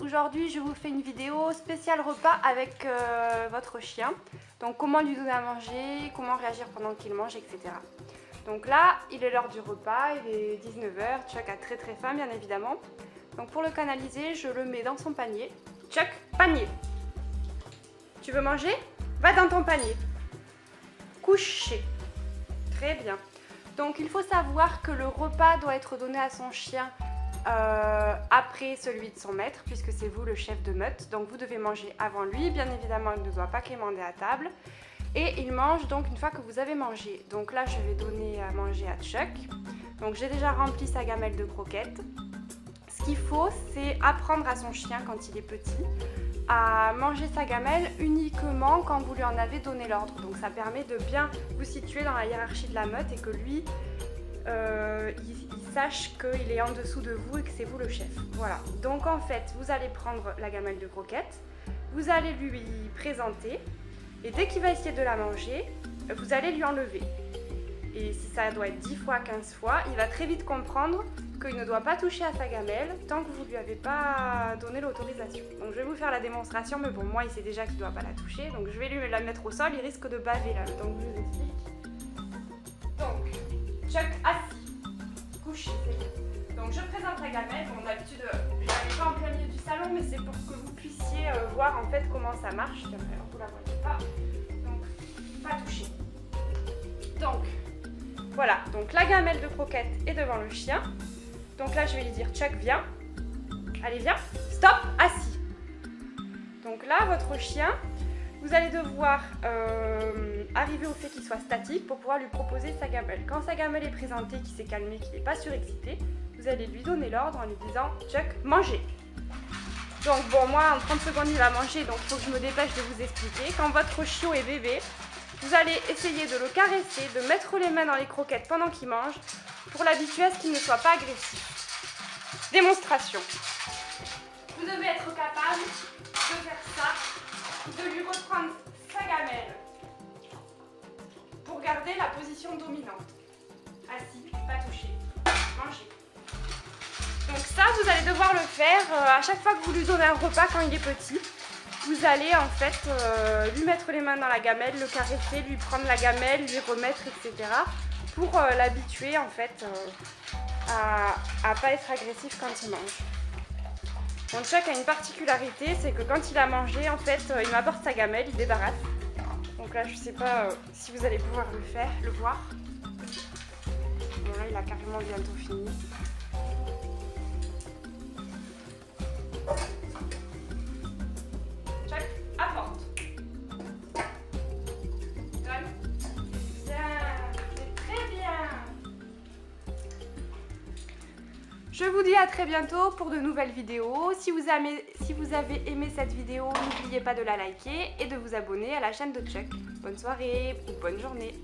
aujourd'hui je vous fais une vidéo spéciale repas avec votre chien. Donc comment lui donner à manger, comment réagir pendant qu'il mange, etc. Donc là, il est l'heure du repas, il est 19 h, Chuck a très faim bien évidemment. Donc pour le canaliser, je le mets dans son panier. Chuck, panier. Tu veux manger? Va dans ton panier. Coucher. Très bien. Donc il faut savoir que le repas doit être donné à son chien après celui de son maître, puisque c'est vous le chef de meute. Donc vous devez manger avant lui. Bien évidemment, il ne doit pas quémander à table. Et il mange donc une fois que vous avez mangé. Donc là, je vais donner à manger à Chuck. Donc j'ai déjà rempli sa gamelle de croquettes. Ce qu'il faut, c'est apprendre à son chien quand il est petit à manger sa gamelle uniquement quand vous lui en avez donné l'ordre. Donc ça permet de bien vous situer dans la hiérarchie de la meute et que lui, il sache qu'il est en dessous de vous et que c'est vous le chef. Voilà. Donc en fait, vous allez prendre la gamelle de croquettes, vous allez lui présenter et dès qu'il va essayer de la manger, vous allez lui enlever. Et si ça doit être 10 fois, 15 fois, il va très vite comprendre qu'il ne doit pas toucher à sa gamelle tant que vous ne lui avez pas donné l'autorisation. Donc je vais vous faire la démonstration, mais bon, moi il sait déjà qu'il ne doit pas la toucher, donc je vais lui la mettre au sol, il risque de baver là, donc je vous explique. Donc, Chuck assis, couché, c'est bon. Donc je présente la gamelle, bon d'habitude je la mets pas en plein milieu du salon, mais c'est pour que vous puissiez voir en fait comment ça marche, alors vous la voyez pas, donc pas toucher. Donc, voilà, donc la gamelle de croquettes est devant le chien. Donc là, je vais lui dire Chuck, viens. Allez, viens. Stop, assis. Donc là, votre chien, vous allez devoir arriver au fait qu'il soit statique pour pouvoir lui proposer sa gamelle. Quand sa gamelle est présentée, qu'il s'est calmé, qu'il n'est pas surexcité, vous allez lui donner l'ordre en lui disant Chuck, mangez. Donc bon, moi, en 30 secondes, il va manger, donc il faut que je me dépêche de vous expliquer. Quand votre chiot est bébé, vous allez essayer de le caresser, de mettre les mains dans les croquettes pendant qu'il mange pour l'habituer à ce qu'il ne soit pas agressif. Démonstration. Vous devez être capable de faire ça, de lui reprendre sa gamelle pour garder la position dominante. Assis, pas touché, manger. Donc ça, vous allez devoir le faire à chaque fois que vous lui donnez un repas quand il est petit. Vous allez en fait lui mettre les mains dans la gamelle, le caresser, lui prendre la gamelle, lui remettre, etc. pour l'habituer en fait à pas être agressif quand il mange. Mon Chuck a une particularité, c'est que quand il a mangé, en fait, il m'apporte sa gamelle, il débarrasse. Donc là, je sais pas si vous allez pouvoir le voir. Bon là, il a carrément bientôt fini. Je vous dis à très bientôt pour de nouvelles vidéos. Si vous avez aimé cette vidéo, n'oubliez pas de la liker et de vous abonner à la chaîne de Chuck. Bonne soirée ou bonne journée.